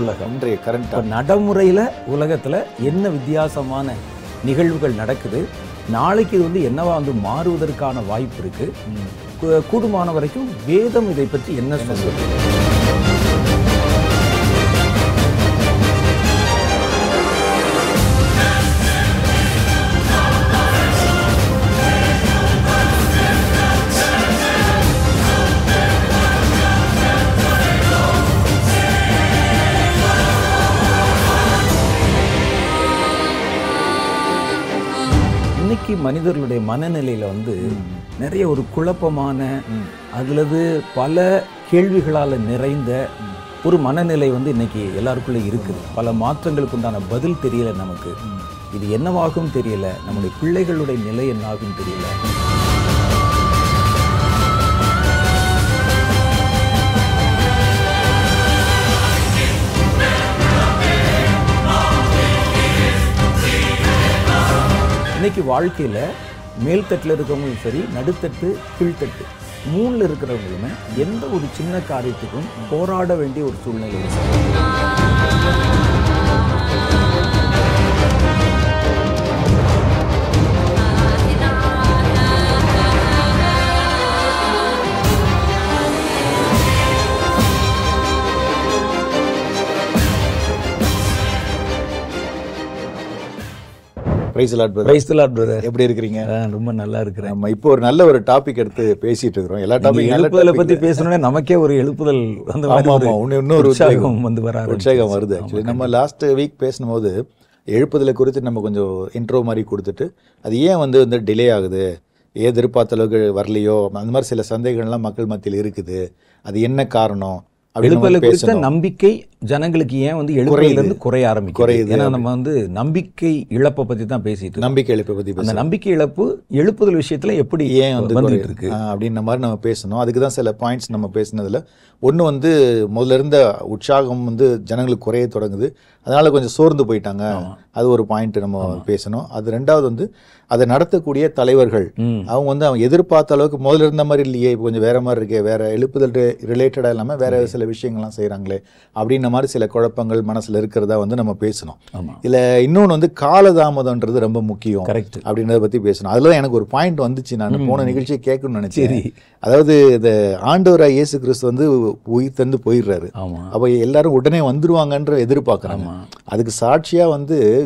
உலகம். இன்றைய கரண்ட் நடைமுறையில் உலகத்தில் என்ன வித்தியாசமான நிகழ்வுகள் நடக்குது, நாளைக்கு இது என்னவா மாறுவதற்கான வாய்ப்பு இருக்கு, கூடுமான வரைக்கும் வேதம் இதை பற்றி என்ன சொல்லுது? இன்னைக்கு மனிதர்களுடைய மனநிலையில நிறைய ஒரு குழப்பமான, அதுலது பல கேள்விகளால் நிறைந்த ஒரு மனநிலை இன்னைக்கு எல்லாருக்குள்ளே இருக்குது. பல மாற்றங்களுக்கு உண்டான பதில் தெரியல நமக்கு. இது என்னவாகும் தெரியல, நம்முடைய பிள்ளைகளுடைய நிலை என்னாகும் தெரியல. இன்னைக்கு வாழ்க்கையில் மேல்தட்டில் இருக்கிறவங்களும் சரி, நடுத்தட்டு கீழ்த்தட்டு மூணில் இருக்கிறவங்களுமே எந்த ஒரு சின்ன காரியத்துக்கும் போராட வேண்டிய ஒரு சூழ்நிலை இருக்கு. எப்படி இருக்கிறீங்க? ரொம்ப நல்லா இருக்கிறேன். நம்ம இப்போ ஒரு நல்ல ஒரு டாபிக் எடுத்து பேசிட்டு இருக்கிறோம். எல்லா டாபிக் எழுப்புதலை பத்தி பேசணும்னே நமக்கே ஒரு எழுப்புதல் இன்னொரு உற்சாகம் வருது. ஆக்சுவலி நம்ம லாஸ்ட் வீக் பேசும்போது எழுப்புதலை குறித்து நம்ம கொஞ்சம் இன்ட்ரோ மாதிரி கொடுத்துட்டு, அது ஏன் டிலே ஆகுது, எதிர்பார்த்த அளவுக்கு வரலையோ, அந்த மாதிரி சில சந்தேகங்கள்லாம் மக்கள் மத்தியில் இருக்குது, அது என்ன காரணம், எழுப்புதலை குறித்த நம்பிக்கை ஜனங்களுக்கு ஏன் எழுப்புதலிருந்து குறைய ஆரம்பிக்குது. ஏன்னா நம்ம நம்பிக்கை இழப்பை பத்தி தான் பேசிட்டு, நம்பிக்கை இழப்பை பத்தி, அந்த நம்பிக்கை இழப்பு எழுப்புதல் விஷயத்துல எப்படி ஏன் வந்துட்டு இருக்கு அப்படின்ற மாதிரி நம்ம பேசணும். அதுக்கு தான் சில பாயிண்ட்ஸ் நம்ம பேசினதுல ஒன்று முதல்ல இருந்த உற்சாகம் ஜனங்களுக்கு குறைய தொடங்குது, அதனால கொஞ்சம் சோர்ந்து போயிட்டாங்க, அது ஒரு பாயிண்ட் நம்ம பேசணும். அது ரெண்டாவது அதை நடத்தக்கூடிய தலைவர்கள் அவங்க அவங்க எதிர்பார்த்த அளவுக்கு முதல்ல இருந்த மாதிரி இல்லையே, இப்போ கொஞ்சம் வேற மாதிரி இருக்கே, வேற எழுப்புதல் ரிலேட்டடா இல்லாமல் வேற சில விஷயங்கள்லாம் செய்யறாங்களே அப்படின்ற மாதிரி சில குழப்பங்கள் மனசுல இருக்கிறதா நம்ம பேசணும். இல்ல இன்னொன்று காலதாமதம்ன்றது ரொம்ப முக்கியம் அப்படின்றத பத்தி பேசணும். அதுல எனக்கு ஒரு பாயிண்ட் வந்துச்சு, நான் போன நிகழ்ச்சியை கேட்கணும்னு நினைச்சேன். அதாவது இந்த ஆண்டவராய் இயேசு கிறிஸ்து உயிர் தந்து போயிடுறாரு, அப்ப எல்லாரும் உடனே வந்துருவாங்கன்ற எதிர்பார்க்கறாங்க. அதுக்கு சாட்சியா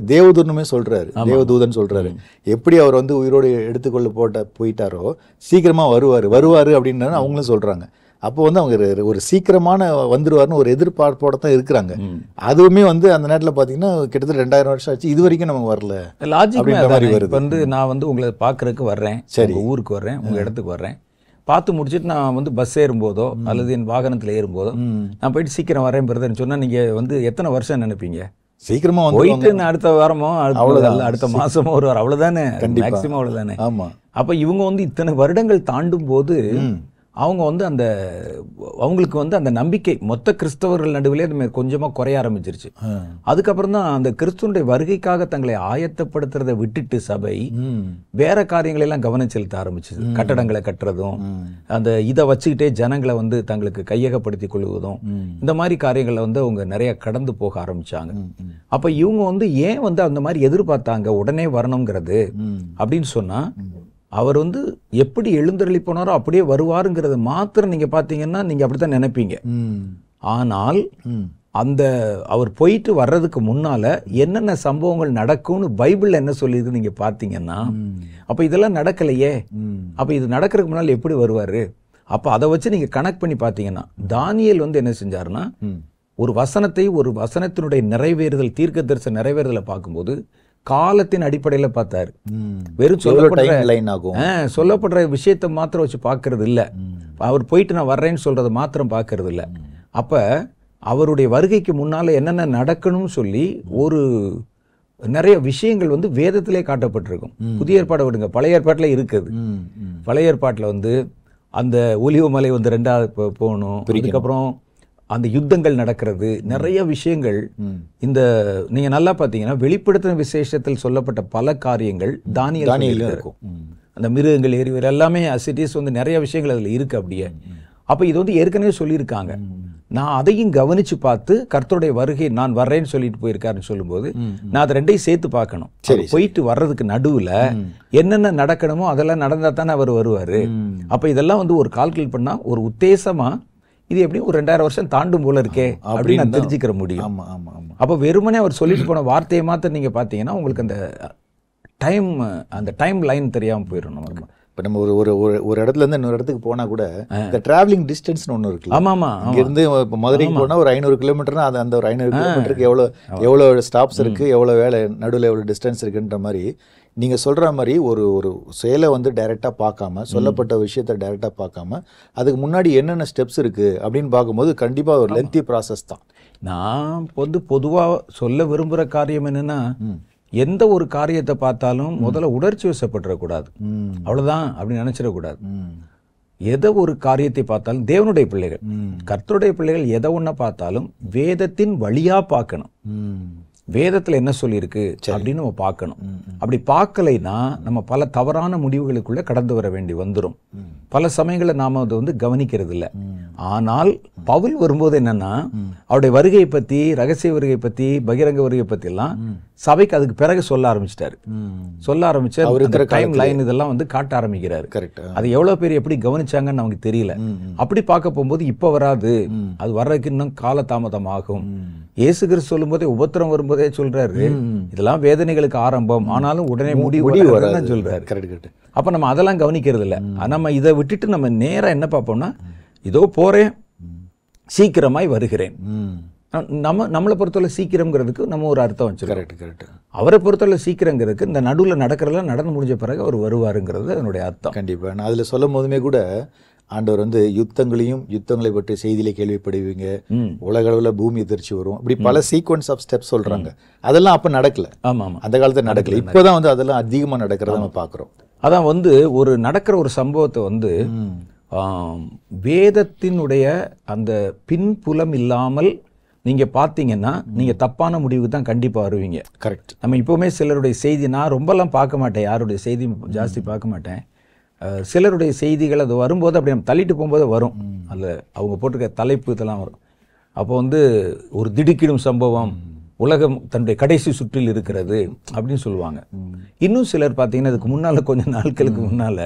தேவதூதனுமே சொல்றாரு, தேவதூதன் சொல்றாரு, எப்படி அவர் உயிரோடு எடுத்துக்கொள்ள போயிட்டாரோ சீக்கிரமா வருவாரு அப்படின்னு அவங்களும் சொல்றாங்க. அப்போ அவங்க ஒரு சீக்கிரமான வந்துருவாருன்னு ஒரு எதிர்பார்ப்போட தான் இருக்கிறாங்க. அதுவுமே அந்த நேரத்தில் பார்த்தீங்கன்னா கிட்டத்தட்ட 2000 வருஷம் ஆச்சு, இது வரைக்கும் நமக்கு வரல. லாஜிக் நான் உங்களை பார்க்கறதுக்கு வர்றேன், சரி ஊருக்கு வர்றேன், உங்க இடத்துக்கு வர்றேன், பார்த்து முடிச்சுட்டு நான் பஸ் ஏறும்போதோ அல்லது என் வாகனத்தில் ஏறும்போதோ நான் போயிட்டு சீக்கிரம் வரேன் பிரதர்ன்னு சொன்னா நீங்க எத்தனை வருஷம் நினைப்பீங்க? சீக்கிரமா போயிட்டு அடுத்த வாரமோ அவ்வளவுதான், அடுத்த மாசமோ ஒரு வாரம், அவ்வளவுதானே மேக்சிமம், அவ்வளவுதானே. ஆமா. அப்ப இவங்க இத்தனை வருடங்கள் தாண்டும் போது அவங்க அந்த அவங்களுக்கு அந்த நம்பிக்கை மொத்த கிறிஸ்தவர்கள் நடுவிலே கொஞ்சமா குறைய ஆரம்பிச்சிருச்சு. அதுக்கப்புறம் தான் அந்த கிறிஸ்துவனுடைய வருகைக்காக தங்களை ஆயத்தப்படுத்துறதை விட்டுட்டு சபை வேற காரியங்களை எல்லாம் கவனம் செலுத்த ஆரம்பிச்சது. கட்டடங்களை கட்டுறதும், அந்த இதை வச்சுக்கிட்டே ஜனங்களை தங்களுக்கு கையகப்படுத்திக் கொள்வதும், இந்த மாதிரி காரியங்களை அவங்க நிறைய கடந்து போக ஆரம்பிச்சாங்க. அப்ப இவங்க ஏன் அந்த மாதிரி எதிர்பார்த்தாங்க உடனே வரணுங்கிறது அப்படின்னு சொன்னா, அவர் எப்படி எழுந்தருளி போனாரோ அப்படியே வருவாருங்கிறது மாத்திரம் நீங்க பாத்தீங்கன்னா நீங்க அப்படித்தான் நினைப்பீங்க. ஆனால் அந்த அவர் போயிட்டு வர்றதுக்கு முன்னால என்னென்ன சம்பவங்கள் நடக்கும்னு பைபிள்ல என்ன சொல்லியிருக்கு நீங்க பாத்தீங்கன்னா, அப்ப இதெல்லாம் நடக்கலையே, அப்ப இது நடக்கிறதுக்கு முன்னால எப்படி வருவாரு? அப்ப அதை வச்சு நீங்க கனெக்ட் பண்ணி பாத்தீங்கன்னா, தானியேல் என்ன செஞ்சாருன்னா, ஒரு வசனத்தினுடைய நிறைவேறுதல், தீர்க்க தரிசன நிறைவேறுதலை பார்க்கும்போது காலத்தின் அடிப்படையில பார்த்தாரு. வெறும் சொல்லப்படுற விஷயத்தை மாத்திரம் வச்சு பார்க்கறது இல்ல, அவர் போயிட்டு நான் வர்றேன்னு சொல்றதை மாத்திரம் பார்க்கறது இல்ல. அப்ப அவருடைய வருகைக்கு முன்னால என்னென்ன நடக்கணும்னு சொல்லி ஒரு நிறைய விஷயங்கள் வேதத்திலே காட்டப்பட்டிருக்கும். புதிய ஏற்பாடை விடுங்க, பழைய ஏற்பாட்டுல இருக்குது. பழைய ஏற்பாட்டுல அந்த ஒலிவ மலை 2வது போகணும், அதுக்கப்புறம் அந்த யுத்தங்கள் நடக்கிறது, நிறைய விஷயங்கள். இந்த நீங்க நல்லா பாத்தீங்கன்னா வெளிப்படுத்தின விசேஷத்தில் சொல்லப்பட்ட பல காரியங்கள் தானியேல் இருக்கும். அந்த மிருகங்கள் எரிவர் எல்லாமே அசிட்டிஸ் நிறைய விஷயங்கள் அதுல இருக்கு அப்படியே. அப்ப இது ஏற்கனவே சொல்லியிருக்காங்க. நான் அதையும் கவனிச்சு பார்த்து கர்த்தருடைய வருகை நான் வர்றேன்னு சொல்லிட்டு போயிருக்காருன்னு சொல்லும்போது நான் அதை ரெண்டையும் சேர்த்து பார்க்கணும். போயிட்டு வர்றதுக்கு நடுவுல என்னென்ன நடக்கணுமோ அதெல்லாம் நடந்தா தானே அவர் வருவாரு. அப்ப இதெல்லாம் வந்து ஒரு கால்குலேட் பண்ணா ஒரு உத்தேசமா இது எப்படியும் ஒரு 2000 வருஷம் தாண்டும் போல இருக்கே அப்படின்னு நான் தெரிஞ்சுக்கிற முடியும். அப்ப வெறுமனே அவர் சொல்லிட்டு போன வார்த்தையை மாத்த நீங்க பாத்தீங்கன்னா உங்களுக்கு அந்த டைம் லைன் தெரியாம போயிடும். இப்போ நம்ம ஒரு இடத்துல இருந்து இன்னொரு இடத்துக்கு போனா கூட இந்த டிராவலிங் டிஸ்டன்ஸ்னு ஒன்று இருக்கு. ஆமாமா, இங்கிருந்து இப்போ மதுரைக்கு போனா ஒரு 500 கிலோமீட்டர்னா அந்த ஒரு 500 கிலோமீட்டருக்கு எவ்வளோ ஸ்டாப்ஸ் இருக்கு, எவ்வளோ வேலை நடுவில் எவ்வளோ டிஸ்டன்ஸ் இருக்குன்ற மாதிரி நீங்க சொல்ற மாதிரி ஒரு செயலை வந்து டைரக்டா பார்க்காம, சொல்லப்பட்ட விஷயத்தை டைரக்டா பார்க்காம அதுக்கு முன்னாடி என்னென்ன ஸ்டெப்ஸ் இருக்கு அப்படின்னு பார்க்கும்போது கண்டிப்பா ஒரு லென்த்தி ப்ராசஸ் தான். நான் வந்து பொதுவா சொல்ல விரும்புற காரியம் என்னன்னா, எந்த ஒரு காரியத்தை பார்த்தாலும் முதல்ல உணர்ச்சி வசப்பட்டுறக்கூடாது, அவ்வளவுதான் அப்படின்னு நினைச்சிடக்கூடாது. எதை ஒரு காரியத்தை பார்த்தாலும் தேவனுடைய பிள்ளைகள், கர்த்தருடைய பிள்ளைகள் எதை ஒன்ன பார்த்தாலும் வேதத்தின் வழியா பார்க்கணும். வேதத்துல என்ன சொல்லியிருக்கு அப்படின்னு நம்ம பார்க்கணும். அப்படி பார்க்கலைன்னா நம்ம பல தவறான முடிவுகளுக்குள்ள கடந்து வர வேண்டி வந்துடும். பல சமயங்களை நாம அதை வந்து கவனிக்கிறது இல்லை. ஆனால் பவுல் வரும்போது என்னன்னா, அவருடைய வருகையை பத்தி, ரகசிய வருகை பத்தி, பகிரங்க வருகை பத்தி எல்லாம் சபைக்கு அதுக்கு பிறகு சொல்ல ஆரம்பிச்சிட்டாரு. சொல்ல ஆரம்பிச்சு டைம் லைன் இதெல்லாம் வந்து காட்ட ஆரம்பிக்கிறாரு. அது எவ்வளவு பேர் எப்படி கவனிச்சாங்கன்னு நமக்கு தெரியல. அப்படி பார்க்க போகும்போது இப்ப வராது, அது வர்றதுக்கு இன்னும் கால தாமதம் ஆகும். இயேசு கிறிஸ்து சொல்லும் போதே, உபத்திரம் வரும்போதே சொல்றாரு, இதெல்லாம் வேதனைகளுக்கு ஆரம்பம், ஆனாலும் உடனே முடிவு சொல்றாரு. அப்ப நம்ம அதெல்லாம் கவனிக்கிறது இல்ல. நம்ம இதை விட்டுட்டு நம்ம நேரா என்ன பார்ப்போம்னா, இதோ போறேன், சீக்கிரமாய் வருகிறேன். நம்மளை பொறுத்தவரை சீக்கிரம்ங்கிறதுக்கு நம்ம ஒரு அர்த்தம் வச்சிருக்கோம். அவரை பொறுத்தவரை சீக்கிரங்கிறதுக்கு இந்த நடுவில் நடக்கிறதெல்லாம் நடந்து முடிஞ்ச பிறகு அவர் வருவாருங்கிறது அதனுடைய அர்த்தம். கண்டிப்பா. நான் அதுல சொல்லும் போதுமே கூட ஆண்டவர் வந்து யுத்தங்களை பற்றி செய்தியில கேள்விப்படுவீங்க, உலக அளவுல பூமி எதிர்ச்சி வரும், இப்படி பல சீக்வன்ஸ் ஆஃப் ஸ்டெப்ஸ் சொல்றாங்க. அதெல்லாம் அப்ப நடக்கல. ஆமா ஆமா, அந்த காலத்துல நடக்கல. இப்பதான் வந்து அதெல்லாம் அதிகமா நடக்கிறத நம்ம பாக்குறோம். அதான் வந்து ஒரு நடக்கிற ஒரு சம்பவத்தை வந்து வேதத்தினுடைய அந்த பின்புலம் இல்லாமல் நீங்க பாத்தீங்கன்னா நீங்க தப்பான முடிவுக்கு தான் கண்டிப்பா வருவீங்க. கரெக்ட். நம்ம இப்பவுமே சிலருடைய செய்தி, நான் ரொம்பலாம் பார்க்க மாட்டேன், யாருடைய செய்தி ஜாஸ்தி பார்க்க மாட்டேன். சிலருடைய செய்திகள் அது வரும்போது அப்படி நம்ம தள்ளிட்டு போகும்போது வரும். அதில் அவங்க போட்டிருக்க தலைப்பு இதெல்லாம் வரும். அப்போ வந்து ஒரு திடுக்கிடும் சம்பவம், உலகம் தன்னுடைய கடைசி சுற்றில் இருக்கிறது அப்படின்னு சொல்லுவாங்க. இன்னும் சிலர் பார்த்தீங்கன்னா இதுக்கு முன்னால் கொஞ்சம் நாட்களுக்கு முன்னால்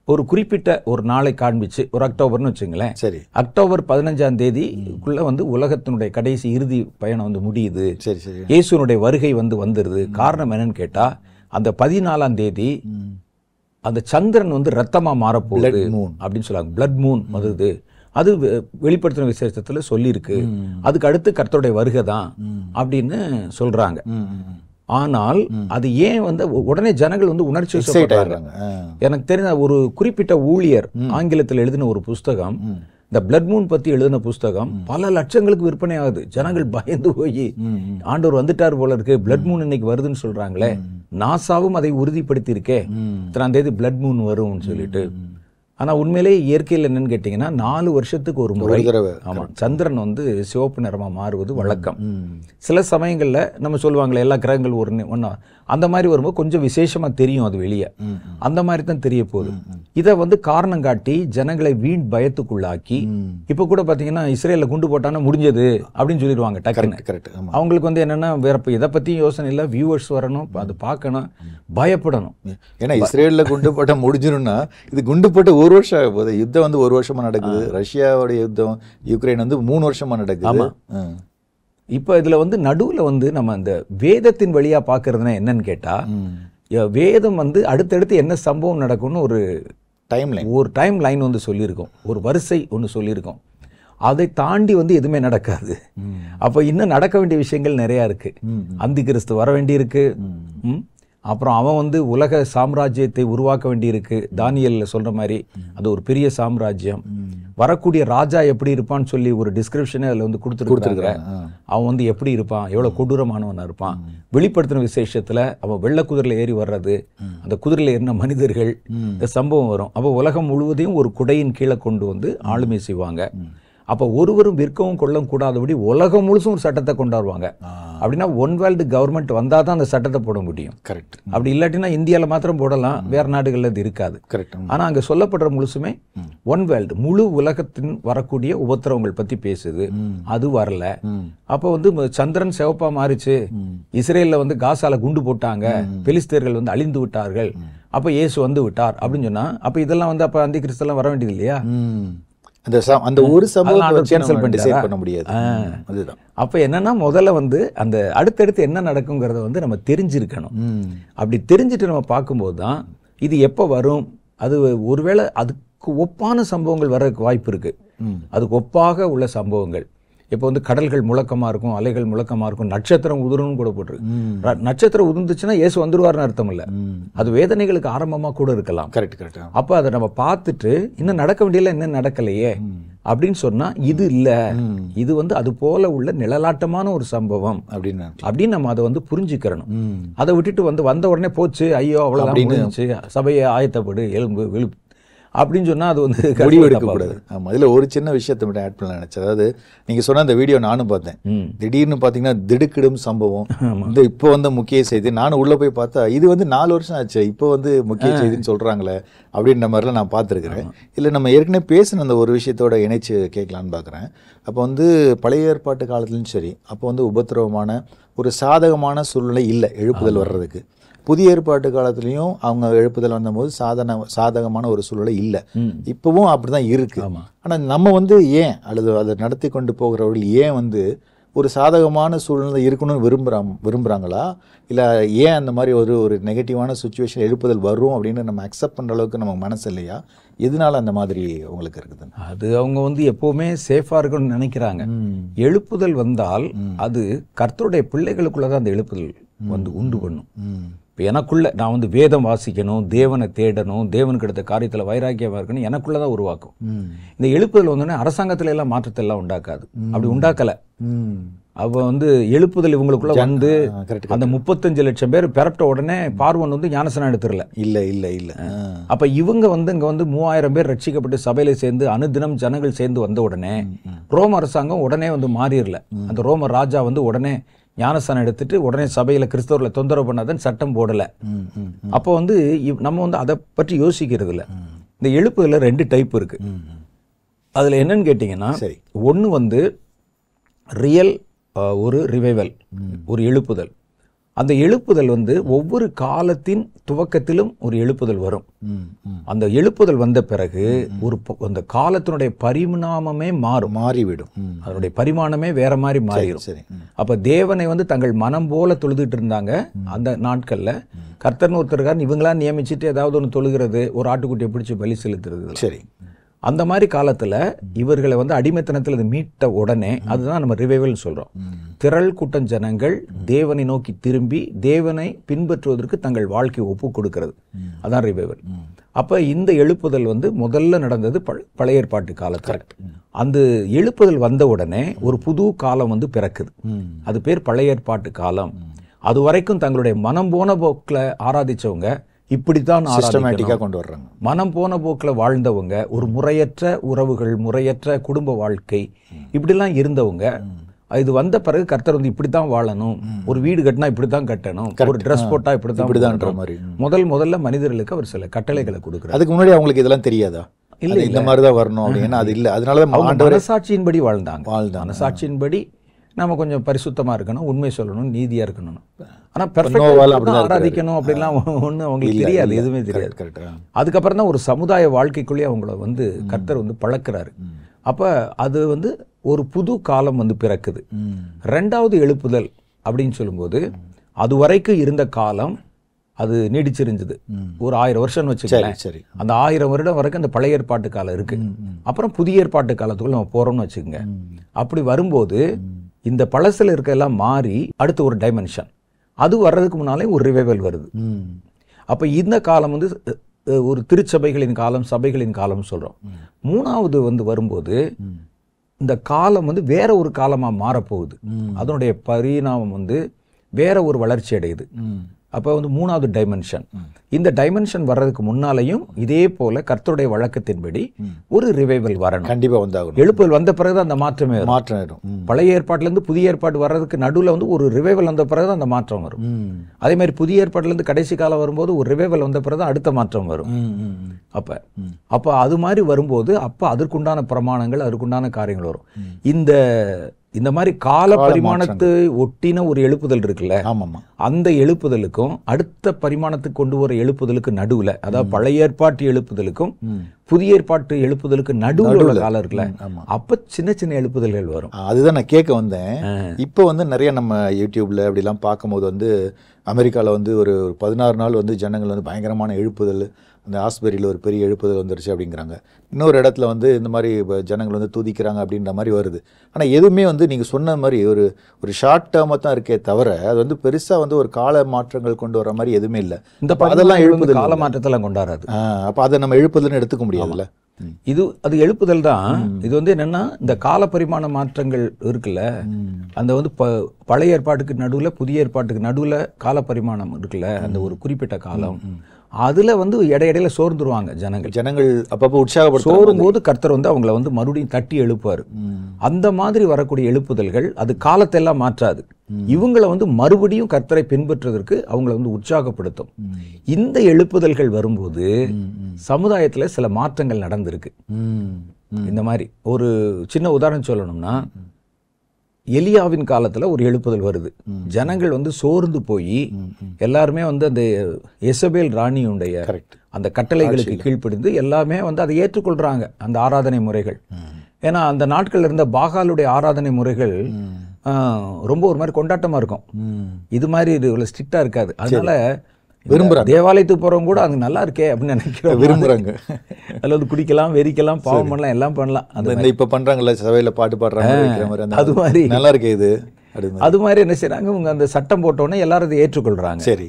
ஒரு குறிப்பிட்ட ஒரு நாளை காண்பிச்சு, ஒரு அக்டோபர்னு வச்சுங்களேன், சரி, அக்டோபர் 15ஆம் தேதிக்குள்ள வந்து உலகத்தினுடைய கடைசி இறுதி பயணம் வந்து முடியுது, சரி சரி, இயேசுனுடைய வருகை வந்துருது. காரணம் என்னன்னு கேட்டா, அந்த 14ஆம் தேதி அந்த சந்திரன் வந்து ரத்தமா மாறப்போகுது அப்படின்னு சொல்லுவாங்க. பிளட் மூன் வருது. அது வெளிப்படுத்தின விசேஷத்துல சொல்லியிருக்கு. அதுக்கு அடுத்து கர்த்தருடைய வருகை தான் அப்படின்னு சொல்றாங்க. ஆனால் அது ஏன் வந்து உடனே ஜனங்கள் வந்து உணர்ச்சி வசப்படுறாங்க? எனக்கு தெரிஞ்ச ஒரு குறிப்பிட்ட ஊழியர் ஆங்கிலத்தில் எழுதின ஒரு புஸ்தகம், இந்த பிளட் மூன் பத்தி எழுதின புஸ்தகம் பல லட்சங்களுக்கு விற்பனை ஆகுது. ஜனங்கள் பயந்து போய் ஆண்டவர் வந்துட்டார் போல இருக்கு, பிளட் மூன் இன்னைக்கு வருதுன்னு சொல்றாங்களே, நாசாவும் அதை உறுதிப்படுத்தி இருக்கே, இத்தனாம் தேதி பிளட் மூன் வரும்னு சொல்லிட்டு. ஆனா உண்மையிலேயே இயற்கையில் என்னன்னு கேட்டீங்கன்னா 4 வருஷத்துக்கு ஒரு முறை ஆமா சந்திரன் வந்து சிவப்பு நிறமா மாறுவது வழக்கம். சில சமயங்கள்ல நம்ம சொல்லுவாங்களே எல்லா கிரகங்கள் ஒன்னா, அந்த மாதிரி வரும்போது கொஞ்சம் விசேஷமா தெரியும் அது வெளியே, அந்த மாதிரி தான் தெரிய போகுது. இதை வந்து காரணம் காட்டி ஜனங்களை வீண் பயத்துக்குள்ளாக்கி, இப்ப கூட பாத்தீங்கன்னா இஸ்ரேல்ல குண்டு போட்டானா முடிஞ்சது அப்படின்னு சொல்லிடுவாங்க டக்குன்னு. அவங்களுக்கு வந்து என்னன்னா வேற இதை பத்தியும் யோசனை இல்லை, வியூவர்ஸ் வரணும், அது பார்க்கணும், பயப்படணும். ஏன்னா இஸ்ரேல்ல குண்டு போட்டா முடிஞ்சிடும்னா இது குண்டு போட்டு 1 வருஷம் ஆக போகுது. யுத்தம் வந்து 1 வருஷமா நடக்குது. ரஷ்யாவுடைய யுத்தம், யுக்ரைன் வந்து 3 வருஷமா நடக்குது. இப்ப இதுல வந்து நடுவுல வந்து நம்ம இந்த வேதத்தின் வழியா பாக்குறதுனா என்னன்னு கேட்டா, வேதம் வந்து அடுத்தடுத்து என்ன சம்பவம் நடக்கும்னு ஒரு டைம் லைன் வந்து சொல்லியிருக்கோம், ஒரு வரிசை ஒன்று சொல்லியிருக்கோம். அதை தாண்டி வந்து எதுவுமே நடக்காது. அப்ப இன்னும் நடக்க வேண்டிய விஷயங்கள் நிறைய இருக்கு. அந்தி கிறிஸ்து வர வேண்டி இருக்கு. அப்புறம் அவன் வந்து உலக சாம்ராஜ்யத்தை உருவாக்க வேண்டியிருக்கு. தானியல்ல சொல்ற மாதிரி அது ஒரு பெரிய சாம்ராஜ்யம். வரக்கூடிய ராஜா எப்படி இருப்பான்னு சொல்லி ஒரு டிஸ்கிரிப்ஷனே அதில் வந்து கொடுத்துருக்காங்க. அவன் வந்து எப்படி இருப்பான், எவ்வளவு கொடூரமானவனா இருப்பான். வெளிப்படுத்தின விசேஷத்துல அவன் வெள்ளை குதிரையில ஏறி வர்றது, அந்த குதிரையில ஏறின மனிதர்கள், இந்த சம்பவம் வரும். அப்போ உலகம் முழுவதையும் ஒரு குடையின் கீழே கொண்டு வந்து ஆளுமை செய்வாங்க. அப்போ ஒருவரும் விற்கவும் கொள்ளவும் கூடாதபடி உலகம் முழுசும் ஒரு சட்டத்தை கொண்டாடுவாங்க. அப்படின்னா ஒன் வேர்ல்டு கவர்மெண்ட் வந்தால் தான் அந்த சட்டத்தை போட முடியும். கரெக்ட். அப்படி இல்லாட்டினா இந்தியாவில் மாத்திரம் போடலாம், வேறு நாடுகளில் இது இருக்காது. கரெக்ட். ஆனால் அங்கே சொல்லப்படுற முழுசுமே ஒன் வேர்ல்டு, முழு உலகத்தின் வரக்கூடிய உபத்திரவங்கள் பற்றி பேசுது. அது வரல. அப்போ வந்து சந்திரன் சிவப்பா மாறிச்சு, இஸ்ரேலில் வந்து காசால குண்டு போட்டாங்க, பெலிஸ்தீர்கள் வந்து அழிந்து விட்டார்கள், அப்போ இயேசு வந்து விட்டார் அப்படின்னு சொன்னா அப்போ இதெல்லாம் வந்து அப்போ அந்தி கிறிஸ்தெல்லாம் வர வேண்டியது இல்லையா? அந்த ஒரு சம்பவத்தை கேன்சல் பண்ண முடியாது. அதுதான். அப்ப என்னன்னா முதல்ல வந்து அந்த அடுத்தடுத்து என்ன நடக்குங்கிறத வந்து நம்ம தெரிஞ்சிருக்கணும். அப்படி தெரிஞ்சுட்டு நம்ம பார்க்கும்போது தான் இது எப்போ வரும், அது ஒருவேளை அதுக்கு ஒப்பான சம்பவங்கள் வர்றதுக்கு வாய்ப்பு இருக்கு. அதுக்கு ஒப்பாக உள்ள சம்பவங்கள் இப்போ வந்து கடல்கள் முழக்கமா இருக்கும், அலைகள் முழக்கமா இருக்கும், நட்சத்திரம் உதிரணும் கூட போட்டிருக்கு. நட்சத்திரம் உதிர்ந்துச்சுன்னா இயேசு வந்துருவார்னு அர்த்தம் இல்லை, அது வேதனைகளுக்கு ஆரம்பமா கூட இருக்கலாம். Correct correct. அப்போ அதை நம்ம பார்த்துட்டு இன்னும் நடக்க வேண்டியல இன்னும் நடக்கலையே அப்படின்னு சொன்னா இது இல்லை, இது வந்து அது போல உள்ள நிழலாட்டமான ஒரு சம்பவம் அப்படின்னு நம்ம அதை வந்து புரிஞ்சுக்கிறணும். அதை விட்டுட்டு வந்து வந்த உடனே போச்சு, ஐயோ அவ்வளோதான் முடிஞ்சுச்சு, சபையை ஆயத்தப்படு, எலும்பு விழுப்பு அப்படின்னு சொன்னா அது வந்து முடிவு எடுக்கக்கூடாது. ஆமாம், இதில் ஒரு சின்ன விஷயத்தை மட்டும் ஆட் பண்ண நினைச்சேன். அதாவது நீங்கள் சொன்ன அந்த வீடியோ நானும் பார்த்தேன். திடீர்னு பார்த்தீங்கன்னா திடுக்கிடும் சம்பவம், இந்த இப்போ வந்து முக்கிய செய்தி. நானும் உள்ளே போய் பார்த்தா இது வந்து 4 வருஷம் ஆச்சு, இப்போ வந்து முக்கிய செய்தின்னு சொல்கிறாங்களே அப்படின்ற மாதிரிலாம் நான் பார்த்துருக்குறேன். இல்லை நம்ம ஏற்கனவே பேசின அந்த ஒரு விஷயத்தோட இணைச்சு கேட்கலான்னு பார்க்குறேன். அப்போ வந்து பழைய ஏற்பாட்டு காலத்துலையும் சரி, அப்போ வந்து உபத்திரவமான ஒரு சாதகமான சூழ்நிலை இல்லை எழுப்புதல் வர்றதுக்கு. புதிய ஏற்பாட்டு காலத்துலேயும் அவங்க எழுப்புதல் வந்தபோது சாதகமான ஒரு சூழ்நிலை இல்லை. இப்பவும் அப்படிதான் இருக்கு. ஆனால் நம்ம வந்து ஏன் அல்லது அதை நடத்தி கொண்டு போகிறவர்கள் ஏன் வந்து ஒரு சாதகமான சூழ்நிலை இருக்கணும்னு விரும்புகிறாங்களா, இல்லை ஏன் அந்த மாதிரி ஒரு நெகட்டிவான சுச்சுவேஷன் எழுப்புதல் வரும் அப்படின்னு நம்ம அக்செப்ட் பண்ணுற அளவுக்கு நமக்கு மனசு இல்லையா? எதனால அந்த மாதிரி உங்களுக்கு இருக்குது? அது அவங்க வந்து எப்பவுமே சேஃபா இருக்கணும்னு நினைக்கிறாங்க. எழுப்புதல் வந்தால் அது கர்த்தருடைய பிள்ளைகளுக்குள்ளதான் அந்த எழுப்புதல் வந்து உண்டு பண்ணும். இப்போ எனக்குள்ள நான் வந்து வேதம் வாசிக்கணும், தேவனை தேடணும், தேவனுக்கு எடுத்த காரியத்தில் வைராக்கியமாக இருக்கணும், எனக்குள்ள தான் உருவாக்கும். இந்த எழுப்புதல் வந்தோடனே அரசாங்கத்துல எல்லாம் மாற்றத்தை எல்லாம் உண்டாக்காது, அப்படி உண்டாக்கலை. அவ வந்து எழுப்புதல் இவங்களுக்குள்ள வந்து அந்த 35 லட்சம் பேர் பிறப்பிட்ட உடனே பார்வன் வந்து ஞானஸ்நானம் எடுத்துடல. இல்ல. அப்ப இவங்க வந்து இங்க வந்து 3000 பேர் ரட்சிக்கப்பட்டு சபையில சேர்ந்து அனுதினம் ஜனங்கள் சேர்ந்து வந்த உடனே ரோம அரசாங்கம் உடனே வந்து மாறிடல. அந்த ரோம ராஜா வந்து உடனே ஞானஸ்தானம் எடுத்துட்டு உடனே சபையில கிறிஸ்தவர்களை தொந்தரவு பண்ணாதன்னு சட்டம் போடல. அப்போ வந்து நம்ம வந்து அதை பற்றி யோசிக்கிறது இல்லை. இந்த எழுப்புதல 2 டைப் இருக்கு. அதுல என்னன்னு கேட்டீங்கன்னா, ஒன்னு வந்து ரியல் ஒரு ரிவைவல், ஒரு எழுப்புதல். அந்த எழுப்புதல் வந்து ஒவ்வொரு காலத்தின் துவக்கத்திலும் ஒரு எழுப்புதல் வரும். அந்த எழுப்புதல் வந்த பிறகு அந்த காலத்தினுடைய பரிணாமமே மாறிவிடும். அதனுடைய பரிமாணமே வேற மாதிரி மாறிடும். அப்ப தேவனை வந்து தங்கள் மனம் போல தொழுதுட்டு இருந்தாங்க அந்த நாட்கள்ல. கர்த்தர்னு ஒருத்தருக்காரன் இவங்களா நியமிச்சுட்டு ஏதாவது ஒன்று தொழுகிறது, ஒரு ஆட்டுக்குட்டியை பிடிச்சி பலி செலுத்துறது. சரி, அந்த மாதிரி காலத்துல இவர்களை வந்து அடிமைத்தனத்தில் மீட்ட உடனே அதுதான் நம்ம ரிவைவல் சொல்றோம். திரள் கூட்டம் ஜனங்கள் தேவனை நோக்கி திரும்பி தேவனை பின்பற்றுவதற்கு தங்கள் வாழ்க்கையை ஒப்பு கொடுக்கிறது, அதான் ரிவைவல். அப்ப இந்த எழுப்புதல் வந்து முதல்ல நடந்தது பழைய ஏற்பாட்டு காலத்துல. அந்த எழுப்புதல் வந்த உடனே ஒரு புது காலம் வந்து பிறக்குது. அது பேர் பழைய ஏற்பாட்டு காலம். அது வரைக்கும் தங்களுடைய மனம் போன போக்கில் ஆராதிச்சவங்க இப்படித்தான் சிஸ்டமேட்டிக்கா கொண்டு வர்றாங்க. மனம் போன போக்கில் வாழ்ந்தவங்க, ஒரு முறையற்ற உறவுகள், முறையற்ற குடும்ப வாழ்க்கை, இப்படிலாம் இருந்தவங்க இது வந்த பிறகு கர்த்தர் வந்து இப்படித்தான் வாழணும், ஒரு வீடு கட்டினா இப்படித்தான் கட்டணும், ஒரு ட்ரெஸ் போட்டா இப்படித்தான் மாதிரி முதல்ல மனிதர்களுக்கு அவர் சில கட்டளைகளை கொடுக்குறாரு. அதுக்கு முன்னாடி அவங்களுக்கு இதெல்லாம் தெரியாதா? இல்ல, இந்த மாதிரிதான் வரணும் அப்படின்னா அது இல்லை. அதனாலதான் மனசாட்சியின்படி வாழ்ந்தாங்க. மனசாட்சியின்படி நம்ம கொஞ்சம் பரிசுத்தமா இருக்கணும், உண்மை சொல்லணும், நீதியா இருக்கணும். ஆனா பெர்ஃபெக்ட்டா ஆராதிக்கணும் அப்படிலாம் ஒண்ணு அவங்களுக்கு தெரியாது, எதுவுமே தெரியாது. அதுக்கப்புறம் தான் ஒரு சமுதாய வாழ்க்கைக்குள்ளேயே அவங்கள வந்து கர்த்தர் வந்து பழக்கிறாரு. அப்ப அது வந்து ஒரு புது காலம் வந்து பிறக்குது. 2வது எழுப்புதல் அப்படின்னு சொல்லும்போது அது வரைக்கும் இருந்த காலம் அது நீடிச்சிருந்தது. ஒரு 1000 வருஷம்னு வச்சுக்கோங்க. அந்த 1000 வருடம் வரைக்கும் அந்த பழைய ஏற்பாட்டு காலம் இருக்கு. அப்புறம் புதிய ஏற்பாட்டு காலத்துக்குள்ள நம்ம போறோம்னு வச்சுக்கோங்க. அப்படி வரும்போது இந்த பழசுல இருக்க எல்லாம் மாறி அடுத்த ஒரு டைமென்ஷன், அது வர்றதுக்கு முன்னாலே ஒரு ரிவைவல் வருது. அப்ப இந்த காலம் வந்து ஒரு திருச்சபைகளின் காலம், சபைகளின் காலம் சொல்றோம். 3வது வந்து வரும்போது இந்த காலம் வந்து வேற ஒரு காலமா மாறப்போகுது. அதனுடைய பரிணாமம் வந்து வேற ஒரு வளர்ச்சி அடையுது. அப்போ வந்து 3வது டைமென்ஷன். இந்த டைமென்ஷன் வர்றதுக்கு முன்னாலையும் இதே போல கர்த்தருடைய வழக்கத்தின்படி ஒரு ரிவைவல் வரணும். கண்டிப்பா வந்தாகணும். எழுப்புதல் வந்த பிறகு அந்த மாற்றமே வரும். மாற்றம் ஆயிடும். பழைய ஏற்பாட்டுல இருந்து புதிய ஏற்பாடு வர்றதுக்கு நடுவில் வந்து ஒரு ரிவைவல் வந்த பிறகு அந்த மாற்றம் வரும். அதே மாதிரி புதிய ஏற்பாட்டுல இருந்து கடைசி காலம் வரும்போது ஒரு ரிவைவல் வந்த பிறகு அடுத்த மாற்றம் வரும். அப்ப அது மாதிரி வரும்போது அப்ப அதற்குண்டான பிரமாணங்கள், அதற்குண்டான காரியங்கள் வரும். இந்த மாதிரி கால பரிமாணத்தை ஒட்டின ஒரு எழுப்புதல் இருக்குல்ல, அந்த எழுப்புதலுக்கும் அடுத்த பரிமாணத்துக்கு கொண்டு வர எழுப்புதலுக்கு நடுவுல, அதாவது பழைய ஏற்பாட்டு எழுப்புதலுக்கும் புதிய ஏற்பாட்டு எழுப்புதலுக்கு நடுவில் உள்ள காலம் இருக்குல்ல, அப்ப சின்ன சின்ன எழுப்புதல்கள் வரும். அதுதான் நான் கேட்க வந்தேன். இப்போ வந்து நிறைய நம்ம யூடியூப்ல அப்படிலாம் பார்க்கும்போது வந்து அமெரிக்காவில் வந்து ஒரு 16 நாள் வந்து ஜனங்கள் வந்து பயங்கரமான எழுப்புதல், அந்த ஆஸ்பெரியில் ஒரு பெரிய எழுப்புதல் வந்துருச்சு அப்படிங்கிறாங்க. இன்னொரு இடத்துல வந்து இந்த மாதிரி ஜனங்கள் வந்து துதிக்கிறாங்க அப்படின்ற மாதிரி வருது. ஆனால் எதுவுமே வந்து நீங்கள் சொன்ன மாதிரி ஒரு ஷார்ட் டேர்மாக தான் இருக்கே தவிர அது வந்து பெருசாக வந்து ஒரு கால மாற்றங்கள் கொண்டு வர மாதிரி எதுவுமே இல்லை. இந்த அதெல்லாம் எழுப்புதல் கால மாற்றத்தெல்லாம் கொண்டாடாது. அப்போ அதை நம்ம எழுப்புதல்னு எடுத்துக்க முடியாதுல்ல. அது எழுப்புதல் தான். இது வந்து என்னன்னா இந்த கால பரிமாண மாற்றங்கள் இருக்குல்ல, அந்த வந்து பழைய ஏற்பாட்டுக்கு நடுவில் புதிய ஏற்பாட்டுக்கு நடுவில் கால பரிமாணம் இருக்குல்ல, அந்த ஒரு குறிப்பிட்ட காலம், அதுல வந்து இடையிடையில சோர்ந்துருவாங்க ஜனங்கள். அப்பப்போ உற்சாகப்பட்டு சோரும் போது கர்த்தர் வந்து அவங்கள வந்து மறுபடியும் தட்டி எழுப்பாரு. அந்த மாதிரி வரக்கூடிய எழுப்புதல்கள் அது காலத்தை எல்லாம் மாற்றாது. இவங்களை வந்து மறுபடியும் கர்த்தரை பின்பற்றுவதற்கு அவங்களை வந்து உற்சாகப்படுத்தும். இந்த எழுப்புதல்கள் வரும்போது சமுதாயத்துல சில மாற்றங்கள் நடந்திருக்கு. இந்த மாதிரி ஒரு சின்ன உதாரணம் சொல்லணும்னா, எலியாவின் காலத்துல ஒரு எழுப்புதல் வருது. ஜனங்கள் வந்து சோர்ந்து போய் எல்லாருமே வந்து அந்த எசபேல் ராணியுடைய அந்த கட்டளைகளுக்கு கீழ்ப்படிந்து எல்லாமே வந்து அதை ஏற்றுக்கொள்றாங்க, அந்த ஆராதனை முறைகள். ஏன்னா அந்த நாட்கள் இருந்த பாகாலுடைய ஆராதனை முறைகள் ரொம்ப ஒரு மாதிரி கொண்டாட்டமா இருக்கும். இது மாதிரி இவ்வளவு ஸ்ட்ரிக்டா இருக்காது. அதனால விரும்புறாங்க. தேவாலயத்துக்கு போறவங்க கூட அங்க நல்லா இருக்கே அப்படின்னு நினைக்கிறோம், விரும்புறாங்க. அதுல வந்து குடிக்கலாம், வெறிக்கலாம், பாவம் பண்ணலாம், எல்லாம் பண்ணலாம். அந்த இப்ப பண்றாங்கல்ல சபையில பாட்டு பாடுறாங்க, அது மாதிரி நல்லா இருக்கே இது. அது மாதிரி என்ன செய்யறாங்க, இவங்க அந்த சட்டம் போட்டோன்னே எல்லாரும் அதை ஏற்றுக்கொள்றாங்க. சரி.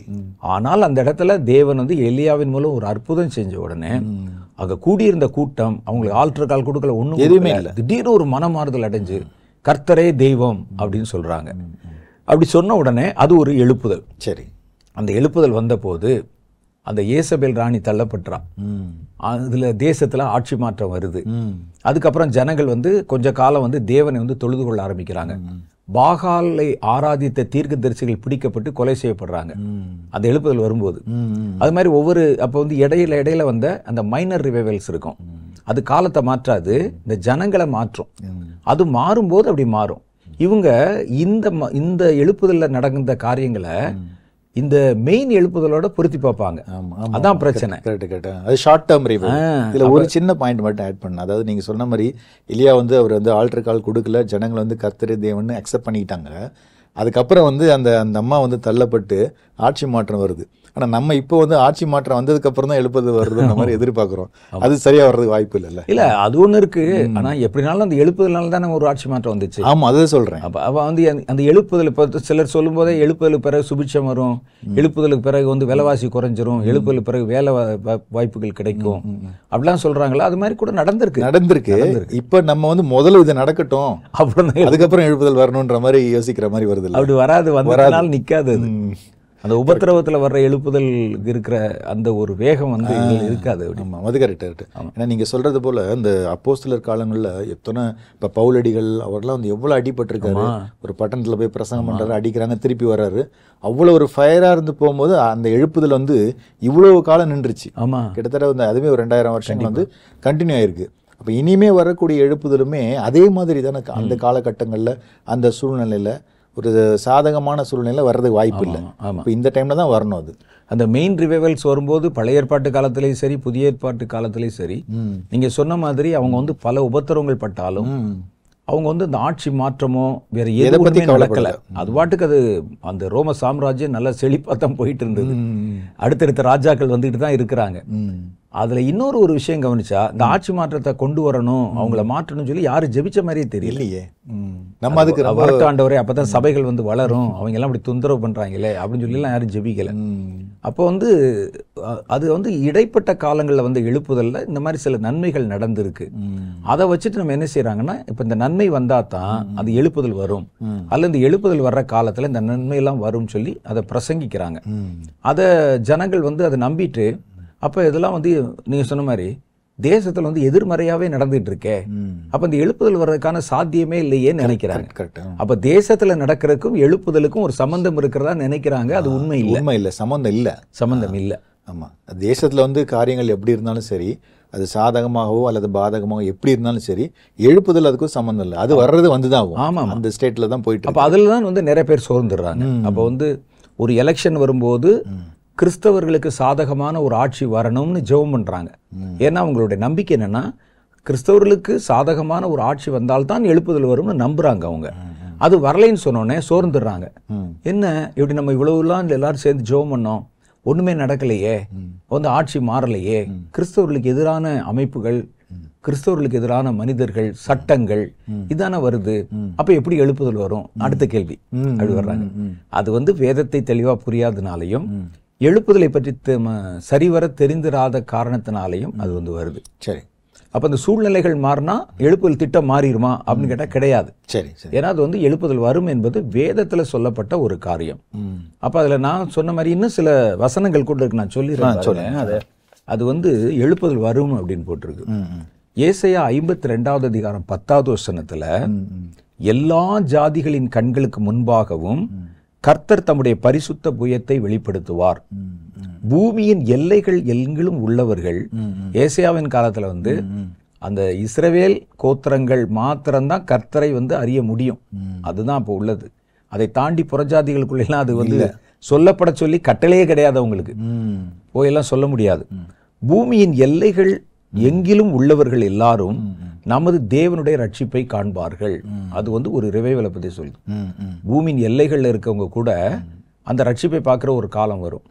ஆனால் அந்த இடத்துல தேவன் வந்து எலியாவின் மூலம் ஒரு அற்புதம் செஞ்ச உடனே அங்க கூடியிருந்த கூட்டம் அவங்களுக்கு ஆல்டர் கால் கொடுக்கல, ஒண்ணும் எதுவுமே இல்லை. திடீர்னு ஒரு மனமாறுதல் அடைஞ்சு கர்த்தரே தெய்வம் அப்படின்னு சொல்றாங்க. அப்படி சொன்ன உடனே அது ஒரு எழுப்புதல். சரி. அந்த எழுப்புதல் வந்த போது அந்த ஏசபேல் ராணி தள்ளப்பட்டான். அதுல தேசத்துல ஆட்சி மாற்றம் வருது. அதுக்கப்புறம் ஜனங்கள் வந்து கொஞ்ச காலம் வந்து தேவனை வந்து தொழுது கொள்ள ஆரம்பிக்கிறாங்க. பாகாலை ஆராதித்த தீர்க்கதரிசிகள் பிடிக்கப்பட்டு கொலை செய்யப்படுறாங்க அந்த எழுப்புதல் வரும்போது. அது மாதிரி அப்போ வந்து இடையில வந்த அந்த மைனர் ரிவைவல்ஸ் இருக்கும். அது காலத்தை மாற்றாது, இந்த ஜனங்களை மாற்றும். அது மாறும்போது அப்படி மாறும். இவங்க இந்த எழுப்புதல்ல நடந்த காரியங்களை இந்த மெயின் எழுப்புதலோட பொருத்தி பார்ப்பாங்க. அதான் பிரச்சனை. அது ஷார்ட் டேர்ம் ரிவைவல். இதுல ஒரு சின்ன பாயிண்ட் மட்டும் ஆட் பண்ண, அதாவது நீங்க சொன்ன மாதிரி எலியா வந்து அவர் வந்து ஆல்டர் கால் கொடுக்கல, ஜனங்கள் வந்து கர்த்தரே தேவன்னு அக்செப்ட் பண்ணிக்கிட்டாங்க. அதுக்கப்புறம் வந்து அந்த அம்மா வந்து தள்ளப்பட்டு ஆட்சி மாற்றம் வருது. ஆனா நம்ம இப்போ வந்து ஆட்சி மாற்றம் வந்ததுக்கு அப்புறம் தான் எழுப்புது வருதுன்ற மாதிரி எதிர்பார்க்கிறோம். அது சரியா வர்றதுக்கு வாய்ப்பு இல்ல. அது ஒண்ணு இருக்கு. ஆனா எப்படினாலும் அந்த எழுப்புதல்னால தானே ஒரு ஆட்சி மாற்றம் வந்துச்சு. ஆமா, அதுதான் சொல்றேன். அப்ப வந்து அந்த எழுப்புதல் இப்போ சிலர் சொல்லும் போதே எழுப்புதலுக்கு பிறகு சுபிட்சம் வரும், எழுப்புதலுக்கு பிறகு வந்து விலைவாசி குறைஞ்சிரும், எழுப்புதலுக்கு பிறகு வேலை வாய்ப்புகள் கிடைக்கும் அப்படிலாம் சொல்றாங்களா? அது மாதிரி கூட நடந்திருக்கு. இப்ப நம்ம வந்து முதல்ல இது நடக்கட்டும், அதுக்கப்புறம் எழுப்புதல் வரணும்ன்ற மாதிரி யோசிக்கிற மாதிரி வருது. அப்படி வராது, வந்ததுனால நிக்காது. அந்த உபத்திரவத்தில் வர்ற எழுப்புதல் இருக்கிற அந்த ஒரு வேகம் வந்து இருக்காது. அது கரெக்ட். ஏன்னா நீங்கள் சொல்றது போல இந்த அப்போஸ்தலர் காலங்களில் எத்தனை இப்போ பவுலடிகள் அவர்லாம் வந்து எவ்வளோ அடிபட்டிருக்காரு. ஒரு பட்டணத்தில் போய் பிரசங்கம் பண்ணுறாரு, அடிக்கிறாங்க, திருப்பி வர்றாரு. அவ்வளோ ஒரு ஃபயராக இருந்து போகும்போது அந்த எழுப்புதல் வந்து இவ்வளோ காலம் நின்றுச்சு. கிட்டத்தட்ட வந்து அதுவே ஒரு 2000 வருஷங்கள் வந்து கண்டினியூ ஆயிருக்கு. அப்போ இனிமே வரக்கூடிய எழுப்புதலுமே அதே மாதிரி தானே அந்த காலகட்டங்களில் அந்த சூழ்நிலையில் ஒரு சாதகமான சூழ்நிலை வர்றதுக்கு வாய்ப்பு இல்லை. இப்போ இந்த டைம்ல தான் வரணும். அது அந்த மெயின் ரிவைவல்ஸ் வரும்போது பழைய ஏற்பாட்டு காலத்திலையும் சரி, புதிய ஏற்பாட்டு காலத்திலையும் சரி, நீங்க சொன்ன மாதிரி அவங்க வந்து பல உபத்திரவங்கள் பட்டாலும் அவங்க வந்து இந்த ஆட்சி மாற்றமோ வேற எதுவுமே நடக்கல. அது பாட்டுக்கு அது அந்த ரோம சாம்ராஜ்யம் நல்ல செழிப்பா தான் போயிட்டு இருந்தது. அடுத்தடுத்த ராஜாக்கள் வந்துட்டு தான் இருக்கிறாங்க. அதுல இன்னொரு ஒரு விஷயம் கவனிச்சா, இந்த ஆட்சி மாற்றத்தை கொண்டு வரணும், அவங்கள மாற்றணும்னு சொல்லி யாரும் ஜெபிச்ச மாதிரியே தெரியலையே. நம்ம அதுக்கு வரட்டாண்டவரே அப்பதான் சபைகள் வந்து வளரும், அவங்க எல்லாம் அப்படி தொந்தரவு பண்றாங்களே அப்படின்னு சொல்லி எல்லாம் யாரும் ஜெபிக்கல. அப்போ வந்து அது வந்து இடைப்பட்ட காலங்களில் வந்து எழுப்புதல்ல இந்த மாதிரி சில நன்மைகள் நடந்திருக்கு. அதை வச்சுட்டு நம்ம என்ன செய்யறாங்கன்னா, இப்போ இந்த நன்மை வந்தா தான் அது எழுப்புதல் வரும், அல்ல இந்த எழுப்புதல் வர்ற காலத்தில் இந்த நன்மையெல்லாம் வரும்னு சொல்லி அதை பிரசங்கிக்கிறாங்க. அதை ஜனங்கள் வந்து அதை நம்பிட்டு, அப்போ இதெல்லாம் வந்து நீங்கள் சொன்ன மாதிரி தேசத்தில் வந்து எதிர்மறையாவே நடந்துட்டு இருக்கே, அப்போ இந்த எழுப்புதல் வர்றதுக்கான சாத்தியமே இல்லையேன்னு நினைக்கிறாங்க. அப்போ தேசத்தில் நடக்கிறதுக்கும் எழுப்புதலுக்கும் ஒரு சம்பந்தம் இருக்கிறதா நினைக்கிறாங்க. அது உண்மை இல்லை, சம்பந்தம் இல்லை. ஆமாம், தேசத்தில் வந்து காரியங்கள் எப்படி இருந்தாலும் சரி, அது சாதகமாகவோ அல்லது பாதகமாகவோ எப்படி இருந்தாலும் சரி, எழுப்புதல் அதுக்கும் சம்மந்தம் இல்லை. அது வர்றது வந்து தான் ஆகும். ஆமாம், அந்த ஸ்டேட்டில் தான் போயிட்டு. அப்போ அதில் தான் வந்து நிறைய பேர் சோர்ந்துடுறாங்க. அப்போ வந்து ஒரு எலெக்ஷன் வரும்போது கிறிஸ்தவர்களுக்கு சாதகமான ஒரு ஆட்சி வரணும்னு ஜெபம் பண்றாங்க. ஏன்னா அவங்களுடைய நம்பிக்கை என்னன்னா, கிறிஸ்தவர்களுக்கு சாதகமான ஒரு ஆட்சி வந்தால்தான் எழுப்புதல் வரும்னு நம்புறாங்க அவங்க. அது வரலைன்னு சொன்னோடனே சோர்ந்துடுறாங்க. என்ன இப்படி நம்ம இவ்வளவுலாம் எல்லாரும் சேர்ந்து ஜெபம் பண்ணோம், ஒண்ணுமே நடக்கலையே, வந்து ஆட்சி மாறலையே, கிறிஸ்தவர்களுக்கு எதிரான அமைப்புகள், கிறிஸ்தவர்களுக்கு எதிரான மனிதர்கள், சட்டங்கள் இதான வருது, அப்ப எப்படி எழுப்புதல் வரும்? அடுத்த கேள்வி அப்படி வர்றாங்க. அது வந்து வேதத்தை தெளிவா புரியாதனாலையும் எழுப்புதலை பற்றி சரிவர தெரிந்திராத காரணத்தினாலையும் அது வந்து வருது. சரி, அப்ப அந்த சூழ்நிலைகள் மாறினா எழுப்புதல் திட்டம் மாறிடுமா அப்படின்னு கேட்டா கிடையாது. சரி, ஏன்னா அது வந்து எழுப்புதல் வரும் என்பது வேதத்துல சொல்லப்பட்ட ஒரு காரியம். அப்ப அதுல நான் சொன்ன மாதிரி இன்னும் சில வசனங்கள் கூட இருக்கு, நான் சொல்லிடுறேன். அது வந்து எழுப்புதல் வரும் அப்படின்னு போட்டிருக்கு. ஏசாயா 52வது அதிகாரம் 10வது வசனத்துல, எல்லா ஜாதிகளின் கண்களுக்கு முன்பாகவும் கர்த்தர் தம்முடைய பரிசுத்த புயத்தை வெளிப்படுத்துவார், பூமியின் எல்லைகள் எங்கிலும் உள்ளவர்கள். ஏசாயாவின் காலத்துல வந்து அந்த இஸ்ரவேல் கோத்திரங்கள் மாத்திரம்தான் கர்த்தரை வந்து அறிய முடியும். அதுதான் அப்போ உள்ளது. அதை தாண்டி புறஜாதிகளுக்குள்ளெல்லாம் அது வந்து சொல்லப்பட சொல்லி கட்டளையே கிடையாது அவங்களுக்கு, போயெல்லாம் சொல்ல முடியாது. பூமியின் எல்லைகள் எங்கிலும் உள்ளவர்கள் எல்லாரும் நமது தேவனுடைய ரட்சிப்பை காண்பார்கள். அது வந்து ஒரு ரிவைவலை பத்தி சொல்லுது. பூமியின் எல்லைகள்ல இருக்கவங்க கூட அந்த ரட்சிப்பை பார்க்குற ஒரு காலம் வரும்.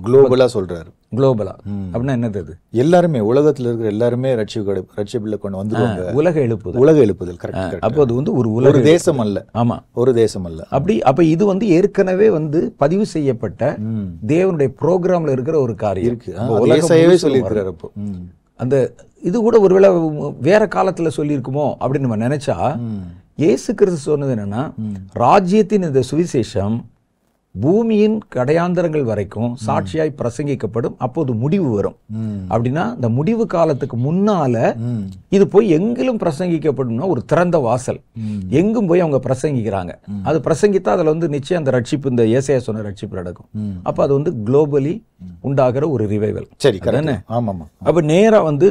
குளோபலா சொல்றாரு. குளோபலா அப்படின்னா என்னது? அது எல்லாருமே, உலகத்தில் இருக்கிற எல்லாருமே ரட்சிப்பில் கொண்டு வந்துருவாங்க. உலக எழுப்புதல். அப்போ அது வந்து ஒரு தேசம் அல்ல. ஆமா, ஒரு தேசம் அல்ல. அப்படி அப்ப இது வந்து ஏற்கனவே வந்து பதிவு செய்யப்பட்ட தேவனுடைய ப்ரோக்ராம்ல இருக்கிற ஒரு காரியம் இருக்கு. சொல்லியிருக்கிறார். அப்போ அந்த இது கூட ஒருவேளை வேற காலத்துல சொல்லியிருக்குமோ அப்படின்னு நம்ம நினைச்சா, இயேசு கிறிஸ்து சொன்னது என்னன்னா, ராஜ்யத்தின் இந்த சுவிசேஷம் பூமியின் கடையாந்தரங்கள் வரைக்கும் சாட்சியாய் பிரசங்கிக்கப்படும், அப்போது முடிவு வரும். அப்படின்னா இந்த முடிவு காலத்துக்கு முன்னால இது போய் எங்கிலும் பிரசங்கிக்கப்படும்னா ஒரு திறந்த வாசல், எங்கும் போய் அவங்க பிரசங்கிக்கிறாங்க. அது பிரசங்கித்தா அதுல வந்து நிச்சயம் அந்த ரட்சிப்பு, இந்த ஏசாயா சொன்ன ரட்சிப்பு நடக்கும். அப்ப அது வந்து குளோபலி உண்டாகிற ஒரு ரிவைவல். சரி, தானே? ஆமாமா. அப்ப நேரா வந்து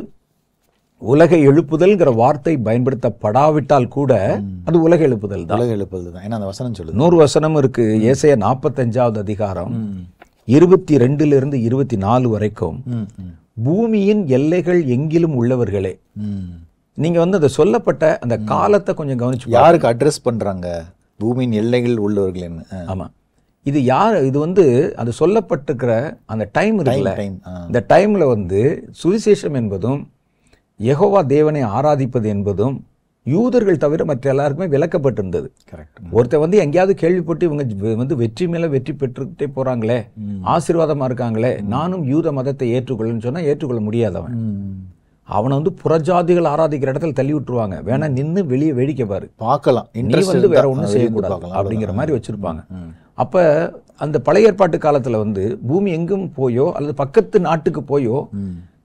உலக எழுப்புதல்ங்கிற வார்த்தை பயன்படுத்தப்படாவிட்டால் கூட அது உலக எழுப்புதல் தான். உலக எழுப்புதல் தான். ஏன்னா அந்த வசனம் சொல்லுது. 100 வசனம் இருக்கு. ஏசாயா 45வது அதிகாரம் 22 to 24 வரைக்கும், பூமியின் எல்லைகள் எங்கிலும் உள்ளவர்களே. நீங்க வந்து அந்த சொல்லப்பட்ட அந்த காலத்தை கொஞ்சம் கவனிச்சு, யாருக்கு அட்ரஸ் பண்றாங்க பூமியின் எல்லைகள் உள்ளவர்கள்? ஆமா, இது யார்? இது வந்து அது சொல்லப்பட்டிருக்கிற அந்த டைம் இருக்குல்ல, இந்த டைம்ல வந்து சுவிசேஷம் என்பதும் யெகோவா தேவனை ஆராதிப்பது என்பதும் யூதர்கள் தவிர மற்ற எல்லாருக்குமே விளக்கப்பட்டிருந்தது. ஒருத்தர் வந்து எங்கேயாவது கேள்விப்பட்டு இவங்க வந்து வெற்றி மேல வெற்றி பெற்றுக்கிட்டே போறாங்களே, ஆசீர்வாதமா இருக்காங்களே, நானும் யூத மதத்தை ஏற்றுக்கொள்ளுன்னு சொன்னா ஏற்றுக்கொள்ள முடியாதவன். அவனை வந்து புறஜாதிகள் ஆராதிக்கிற இடத்துல தள்ளி விட்டுருவாங்க. வேணா நின்று வெளியே வேடிக்கை பாரு, பார்க்கலாம், நீ வந்து வேற ஒன்றும் செய்யக்கூடாது அப்படிங்கிற மாதிரி வச்சிருப்பாங்க. அப்ப அந்த பழைய ஏற்பாட்டு காலத்துல வந்து பூமி எங்கும் போயோ அல்லது பக்கத்து நாட்டுக்கு போயோ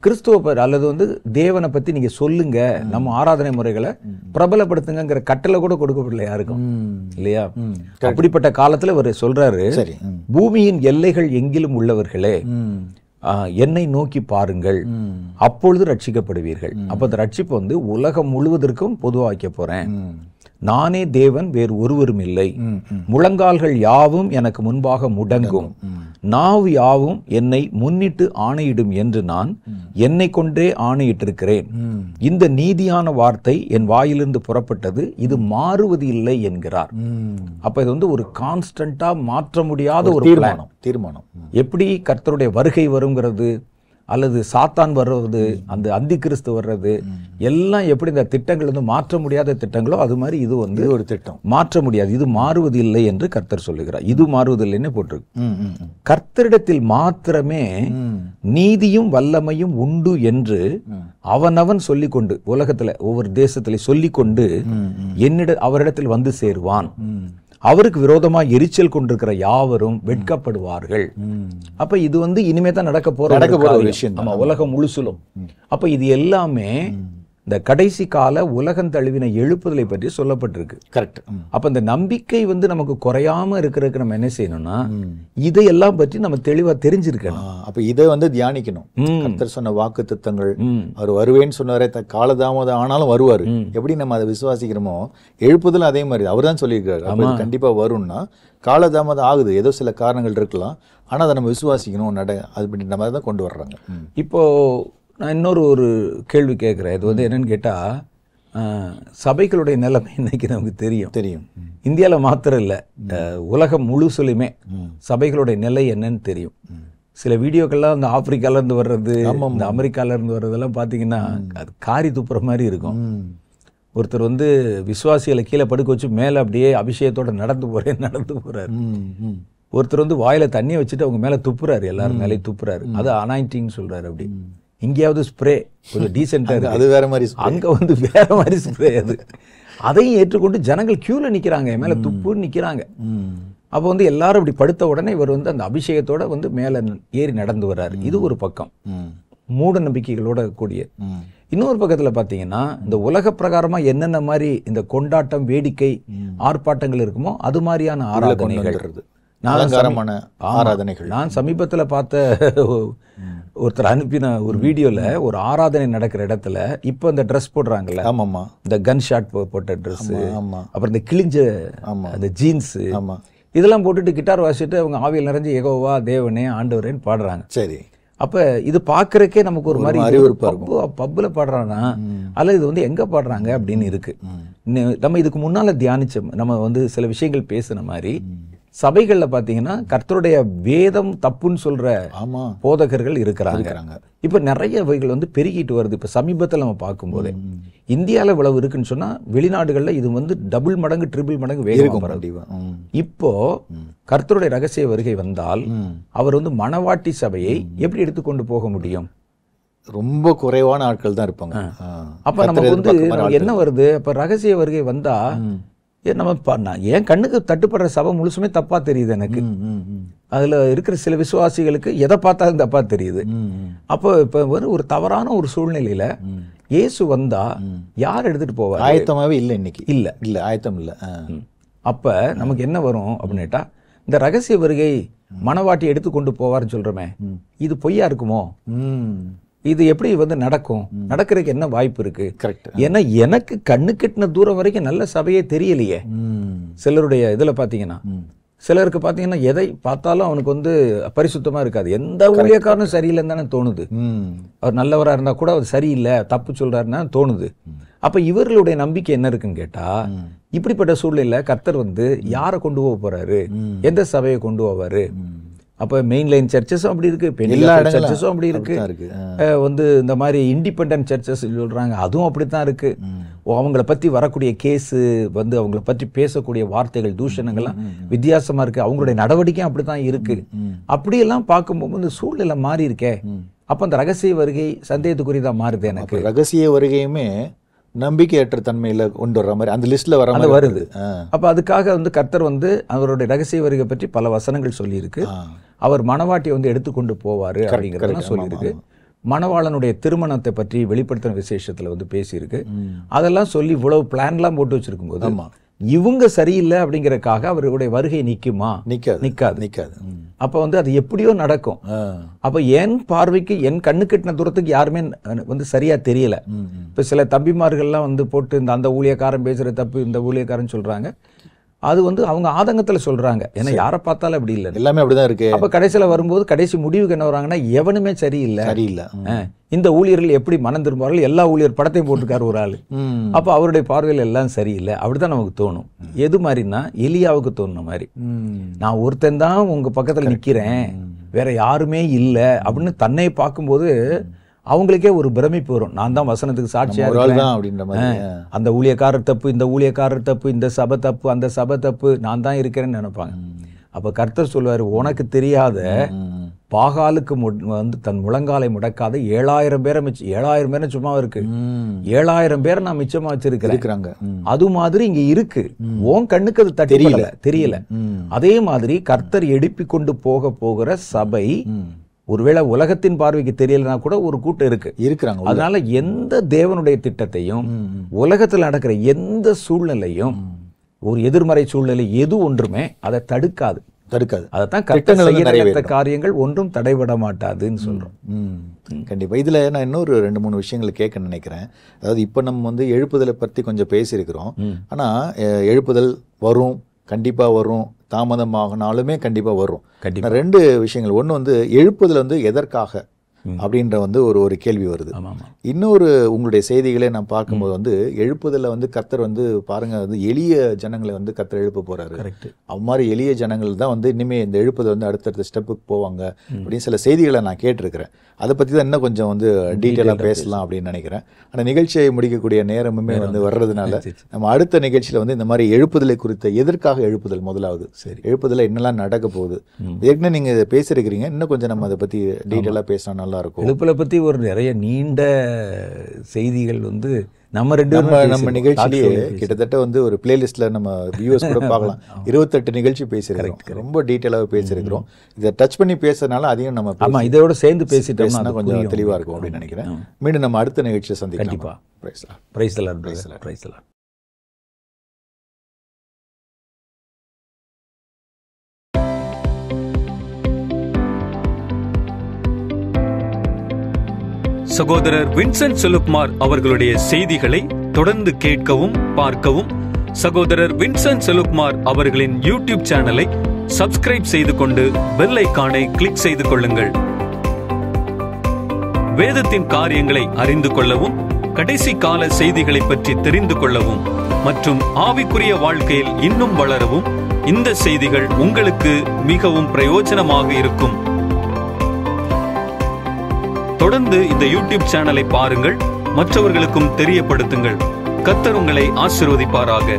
கிறிஸ்துவ அல்லது வந்து தேவனை பத்தி நீங்க சொல்லுங்க, நம்ம ஆராதனை முறைகளை பிரபலப்படுத்துங்கிற கட்டளை கூட கொடுக்கப்படல யாருக்கும், இல்லையா? அப்படிப்பட்ட காலத்துல அவர் சொல்றாரு, பூமியின் எல்லைகள் எங்கிலும் உள்ளவர்களே என்னை நோக்கி பாருங்கள், அப்பொழுது ரட்சிக்கப்படுவீர்கள். அப்ப அந்த ரட்சிப்பு வந்து உலகம் முழுவதற்கும் பொதுவாக்க போறேன். நானே தேவன், வேறு ஒருவரும் இல்லை. முழங்கால்கள் யாவும் எனக்கு முன்பாக முடங்கும், நாவு யாவும் என்னை முன்னிட்டு ஆணையிடும் என்று நான் என்னை கொண்டே ஆணையிட்டிருக்கிறேன். இந்த நீதியான வார்த்தை என் வாயிலிருந்து புறப்பட்டது, இது மாறுவது இல்லை என்கிறார். அப்ப இது வந்து ஒரு கான்ஸ்டன்டா மாற்ற முடியாத ஒரு தீர்மானம். தீர்மானம். எப்படி கர்த்தருடைய வருகை வருங்கிறது, அல்லது சாத்தான் வர்றது, அந்த அந்தி கிறிஸ்து வர்றது, எல்லாம் எப்படி இந்த திட்டங்கள் வந்து மாற்ற முடியாத திட்டங்களோ அது மாதிரி இது வந்து ஒரு திட்டம் மாற்ற முடியாது, இது மாறுவது இல்லை என்று கர்த்தர் சொல்லுகிறார். இது மாறுவதில்லைன்னு போட்டிருக்கு. கர்த்தரிடத்தில் மாத்திரமே நீதியும் வல்லமையும் உண்டு என்று அவனவன் சொல்லிக்கொண்டு, உலகத்துல ஒவ்வொரு தேசத்துல சொல்லிக்கொண்டு அவரிடத்தில் வந்து சேருவான். அவருக்கு விரோதமா எரிச்சல் கொண்டிருக்கிற யாவரும் வெட்கப்படுவார்கள். அப்ப இது வந்து இனிமே தான் நடக்க போற ஒரு விஷயம். ஆமா, உலகம் முழுசுலும். அப்ப இது எல்லாமே இந்த கடைசி கால உலகம் தழுவின எழுப்புதலை பற்றி சொல்லப்பட்டிருக்கு. கரெக்ட். அப்ப இந்த நம்பிக்கை வந்து நமக்கு குறையாம இருக்கிறதுக்கு நம்ம என்ன செய்யணும்னா இதையெல்லாம் பற்றி நம்ம தெளிவா தெரிஞ்சிருக்கணும். அப்ப இதை வந்து தியானிக்கணும். கர்த்தர் சொன்ன வாக்கு திட்டங்கள், அவர் வருவேன்னு சொன்னாரே, காலதாமதம் ஆனாலும் வருவாரு. எப்படி நம்ம அதை விசுவாசிக்கிறோமோ, எழுப்புதல் அதே மாதிரி அவர் தான் சொல்லியிருக்காரு. அப்ப கண்டிப்பா வரும்னா, காலதாமதம் ஆகுது, ஏதோ சில காரணங்கள் இருக்கலாம், ஆனா அதை நம்ம விசுவாசிக்கணும், அப்படின்ற மாதிரி தான் கொண்டு வர்றாங்க. இப்போ நான் இன்னொரு கேள்வி கேட்குறேன். இது வந்து என்னன்னு கேட்டால், சபைகளுடைய நிலைமை இன்னைக்கு நமக்கு தெரியும். இந்தியாவில் மாத்திரம் இல்லை, உலகம் முழுசுலையுமே சபைகளுடைய நிலை என்னன்னு தெரியும். சில வீடியோக்கள்லாம் அந்த ஆப்பிரிக்காலேருந்து வர்றது, இந்த அமெரிக்காலேருந்து வர்றதெல்லாம் பார்த்தீங்கன்னா அது காரி துப்புற மாதிரி இருக்கும். ஒருத்தர் வந்து விசுவாசிகளை கீழே படுக்க வச்சு மேலே அப்படியே அபிஷேகத்தோட நடந்து போகிறாரு. ஒருத்தர் வந்து வாயில தண்ணியை வச்சுட்டு அவங்க மேலே துப்புறாரு, எல்லாரும் மேலே துப்புறாரு. அது அனாயிண்டிங் சொல்றாரு. அப்படி இங்கேயாவது ஸ்ப்ரே கொஞ்சம் டீசெண்டா இருக்கு, அது வேற மாதிரி, அங்க வந்து வேற மாதிரி ஸ்ப்ரே. அதையும் ஏற்றுக்கொண்டு ஜனங்கள் கியூல நிக்கிறாங்க, மேல துப்புன்னு நிக்கிறாங்க. அப்போ வந்து எல்லாரும் இப்படி படுத்த உடனே இவர் வந்து அந்த அபிஷேகத்தோட வந்து மேல ஏறி நடந்து வர்றாரு. இது ஒரு பக்கம் மூட நம்பிக்கைகளோட கூடிய. இன்னொரு பக்கத்துல பாத்தீங்கன்னா, இந்த உலக பிரகாரமா என்னென்ன மாதிரி இந்த கொண்டாட்டம், வேடிக்கை, ஆர்ப்பாட்டங்கள் இருக்குமோ அது மாதிரியான ஆராதனைகள், நான் சமீபத்துல பார்த்த ஒருத்தர் அனுப்பின ஒரு வீடியோல ஒரு ஆராதனை நடக்கிற இடத்துல இப்ப இந்த ட்ரெஸ் போடுறாங்கல்ல, இந்த கன் ஷாட் போட்ட ட்ரெஸ், அப்புறம் இந்த கிழிஞ்ச அந்த ஜீன்ஸ், இதெல்லாம் போட்டுட்டு கிட்டார் வாசிட்டு அவங்க ஆவியில் நிறைஞ்சு யெகோவா தேவனே ஆண்டவரேன்னு பாடுறாங்க. சரி, அப்ப இது பாக்குறதுக்கே நமக்கு ஒரு மாதிரி பப்புல பாடுறானா அல்ல இது வந்து எங்க பாடுறாங்க அப்படின்னு இருக்கு. நம்ம இதுக்கு முன்னால தியானிச்ச, நம்ம வந்து சில விஷயங்கள் பேசின மாதிரி, சபைகள்ல பாத்தீங்கன்னா கர்த்தருடைய வேதம் தப்புன்னு சொல்ற போதகர்கள் இருக்கிறாங்க. இப்ப நிறைய வகைகள் வந்து பெருகிட்டு வருது. இப்ப சமீபத்தில் நம்ம பார்க்கும் போதே இந்தியாவில் இவ்வளவு இருக்குன்னு சொன்னா, வெளிநாடுகள்ல இது வந்து டபுள் மடங்கு ட்ரிபிள் மடங்கு வேகம். இப்போ கர்த்தருடைய ரகசிய வருகை வந்தால் அவர் வந்து மணவாட்டி சபையை எப்படி எடுத்துக்கொண்டு போக முடியும்? ரொம்ப குறைவான ஆட்கள் தான் இருப்பாங்க. அப்ப நமக்கு வந்து என்ன வருது, அப்ப ரகசிய வருகை வந்தா நம்ம என் கண்ணுக்கு தட்டுப்படுற சபை முழுசுமே தப்பா தெரியுது எனக்கு. அதுல இருக்கிற சில விசுவாசிகளுக்கு எதை பார்த்தாலும் தப்பா தெரியுது. அப்போ இப்ப ஒரு தவறான ஒரு சூழ்நிலையில இயேசு வந்தா யார் எடுத்துட்டு போவார்? ஆயத்தமாவே இல்லை, இன்னைக்கு இல்ல ஆயத்தம் இல்ல. அப்ப நமக்கு என்ன வரும் அப்படின்னுட்டா, இந்த ரகசிய வருகை மணவாட்டி எடுத்து கொண்டு போவார்னு சொல்றோமே, இது பொய்யா இருக்குமோ? இது எப்படி வந்து நடக்கும்? நடக்கிறதுக்கு என்ன வாய்ப்பு இருக்கு? ஏன்னா எனக்கு கண்ணு கெட்டின தூரம் வரைக்கும் நல்ல சபையே தெரியலையே. சிலருடைய இதுல பாத்தீங்கன்னா, சிலருக்கு பாத்தீங்கன்னா எதை பார்த்தாலும் அவனுக்கு வந்து பரிசுத்தமா இருக்காது. எந்த ஊழியக்காரனும் சரியில்லைன்னு தானே தோணுது. அவர் நல்லவரா இருந்தா கூட அவர் சரியில்லை, தப்பு சொல்றாருன்னா தோணுது. அப்ப இவர்களுடைய நம்பிக்கை என்ன இருக்குன்னு கேட்டா, இப்படிப்பட்ட சூழ்நிலையில கர்த்தர் வந்து யாரை கொண்டு போக போறாரு, எந்த சபையை கொண்டு போவாரு? அப்ப மெயின் லைன் சர்ச்சஸும் அப்படி இருக்கு, பெரிய சர்ச்சஸும் அப்படி இருக்கு, வந்து இந்த மாதிரி இண்டிபெண்டன்ட் சர்ச்சஸ் சொல்றாங்க, அதுவும் அப்படித்தான் இருக்கு. அவங்கள பத்தி வரக்கூடிய கேஸு வந்து அவங்கள பற்றி பேசக்கூடிய வார்த்தைகள், தூஷணங்கள்லாம் வித்தியாசமா இருக்கு. அவங்களுடைய நடவடிக்கையும் அப்படித்தான் இருக்கு. அப்படியெல்லாம் பார்க்கும்போது இந்த சூழ்நிலை மாறி இருக்கே. அப்ப அந்த ரகசிய வருகை சந்தேகத்துக்குரியதான் மாறுது எனக்கு. ரகசிய வருகையுமே நம்பிக்கையற்ற தன்மையில கொண்டு வர்ற மாதிரி அந்த லிஸ்ட்ல வர வருது. அப்ப அதுக்காக வந்து கர்த்தர் வந்து அவருடைய ரகசிய வருகை பற்றி பல வசனங்கள் சொல்லி இருக்கு. அவர் மணவாட்டியை வந்து எடுத்துக்கொண்டு போவாரு அப்படிங்கறதெல்லாம் சொல்லியிருக்கு. மணவாளனுடைய திருமணத்தை பற்றி வெளிப்படுத்தின விசேஷத்துல வந்து பேசியிருக்கு. அதெல்லாம் சொல்லி இவ்வளவு பிளான்லாம் போட்டு வச்சிருக்கும் போது இவங்க சரியில்லை அப்படிங்கறதுக்காக அவருடைய வருகை நிக்குமா? நிக்காது. அப்ப வந்து அது எப்படியோ நடக்கும். அப்ப என் பார்வைக்கு, என் கண்ணு கெட்டின தூரத்துக்கு யாருமே வந்து சரியா தெரியல. இப்ப சில தம்பிமார்கள்லாம் வந்து போட்டு இந்த அந்த ஊழியக்காரன் பேசுற தப்பு, இந்த ஊழியக்காரன் சொல்றாங்க. அது வந்து அவங்க ஆதங்கத்துல சொல்றாங்க. ஏன்னா யாரை பார்த்தாலும் அப்படி இல்லை, எல்லாமே அப்படிதான் இருக்கு. அப்ப கடைசியில வரும்போது கடைசி முடிவுக்கு என்ன வராங்கன்னா, எவனுமே சரியில்லை. இந்த ஊழியர்கள் எப்படி மனம் திரும்புவார்கள்? எல்லா ஊழியர் படத்தையும் போட்டுக்காரு ஒரு ஆளு. அப்ப அவருடைய பார்வையில் எல்லாம் சரியில்லை. அப்படிதான் நமக்கு தோணும். எது மாதிரின்னா, எலியாவுக்கு தோணுன மாதிரி, நான் ஒருத்தன் தான் உங்க பக்கத்துல நிக்கிறேன், வேற யாருமே இல்லை அப்படின்னு தன்னை பார்க்கும்போது அவங்களுக்கே ஒரு பிரமிப்பு வரும். நான் தான் வசனத்துக்கு சாட்சியா இருக்கேன் அப்படின்ற மாதிரி. அந்த ஊழியக்காரர் தப்பு, இந்த ஊழியக்காரர் தப்பு, இந்த சபை தப்பு, அந்த சபை தப்பு, நான் தான் இருக்கிறேன்னு நினைப்பாங்க. அப்ப கர்த்தர் சொல்லுவாரு, உனக்கு தெரியாத பாகாலுக்கு வந்து தன் முழங்காலை முடக்காத 7000 பேரை 7000 பேரை சும்மா இருக்கு, 7000 பேரை நான் மிச்சமா வச்சிருக்கிறேன். அது மாதிரி இங்க இருக்கு, உன் கண்ணுக்கு அது தெரியல. அதே மாதிரி கர்த்தர் எழுப்பி கொண்டு போகிற சபை ஒருவேளை உலகத்தின் பார்வைக்கு தெரியலனா கூட ஒரு கூட்டம் இருக்கிறாங்க. அதனால எந்த தேவனுடைய திட்டத்தையும் உலகத்தில் நடக்கிற எந்த சூழ்நிலையும் ஒரு எதிர்மறை சூழ்நிலை எது ஒன்றுமே அதை தடுக்காது. அதைத்தான் கர்த்தர் செய்யற காரியங்கள் ஒன்றும் தடைபட மாட்டாதுன்னு சொல்றோம். கண்டிப்பா. இதுல நான் இன்னொரு 2-3 விஷயங்கள் கேட்க நினைக்கிறேன். அதாவது இப்ப நம்ம வந்து எழுப்புதலை பத்தி கொஞ்சம் பேசியிருக்கிறோம். ஆனா எழுப்புதல் வரும், கண்டிப்பா வரும், தாமதமாகனாலுமே கண்டிப்பா வரும். 2 விஷயங்கள். ஒன்று வந்து எழுப்புதல் வந்து எதற்காக அப்படின்ற வந்து ஒரு கேள்வி வருது. இன்னொரு உங்களுடைய செய்திகளை நான் பார்க்கும்போது வந்து எழுப்புதல வந்து கர்த்தர் வந்து பாருங்க, வந்து எளிய ஜனங்களை வந்து கர்த்தர் எழுப்ப போறாரு. அது மாதிரி எளிய ஜனங்கள் தான் வந்து இனிமே இந்த எழுப்புதல் வந்து அடுத்தடுத்த ஸ்டெப்புக்கு போவாங்க அப்படின்னு சில செய்திகளை நான் கேட்டிருக்கிறேன். அதை பத்தி தான் இன்னும் கொஞ்சம் வந்து டீட்டெயிலாக பேசலாம் அப்படின்னு நினைக்கிறேன். ஆனால் நிகழ்ச்சியை முடிக்கக்கூடிய நேரமுமே வந்து வர்றதுனால நம்ம அடுத்த நிகழ்ச்சியில வந்து இந்த மாதிரி எழுப்புதலை குறித்த எதற்காக எழுப்புதல், முதலாவது எழுப்புதல என்னெல்லாம் நடக்க போகுது, ஏற்கனவே நீங்க இதை பேசியிருக்கிறீங்க, இன்னும் கொஞ்சம் நம்ம அதை பத்தி டீட்டெயிலாக பேசினா நல்லா இருக்கும். எழுப்புதலை பத்தி ஒரு நிறைய நீண்ட செய்திகள் வந்து நம்ம நிகழ்ச்சியிலேயே கிட்டத்தட்ட வந்து ஒரு பிளேலிஸ்ட்ல நம்ம வியூவர்ஸ் கூட பார்க்கலாம். 28 நிகழ்ச்சி பேசியிருக்கிறோம், ரொம்ப டீட்டெயிலாக பேசியிருக்கிறோம். இதை டச் பண்ணி பேசுறதுனால அதையும் நம்ம இதோட சேர்ந்து பேசிட்டோம்னா கொஞ்சம் தெளிவா இருக்கும் அப்படின்னு நினைக்கிறேன். மீண்டும் நம்ம அடுத்த நிகழ்ச்சியை சந்திக்கலாம். கண்டிப்பா. Praise the Lord. சகோதரர் வின்சென்ட் செலுப்மார் அவர்களுடைய செய்திகளை தொடர்ந்து கேட்கவும் பார்க்கவும் சகோதரர் வின்சென்ட் செலுப்மார் அவர்களின் யூடியூப் சேனலை சப்ஸ்கிரைப் செய்து கொண்டு பெல் ஐகானை கிளிக் செய்து கொள்ளுங்கள். வேதத்தின் காரியங்களை அறிந்து கொள்ளவும், கடைசி கால செய்திகளை பற்றி தெரிந்து கொள்ளவும் மற்றும் ஆவிக்குரிய வாழ்க்கையில் இன்னும் வளரவும் இந்த செய்திகள் உங்களுக்கு மிகவும் பிரயோஜனமாக இருக்கும். தொடர்ந்து இந்த யூடியூப் சேனலை பாருங்கள், மற்றவர்களுக்கும் தெரியப்படுத்துங்கள். கர்த்தர் உங்களை ஆசீர்வதிப்பாராக.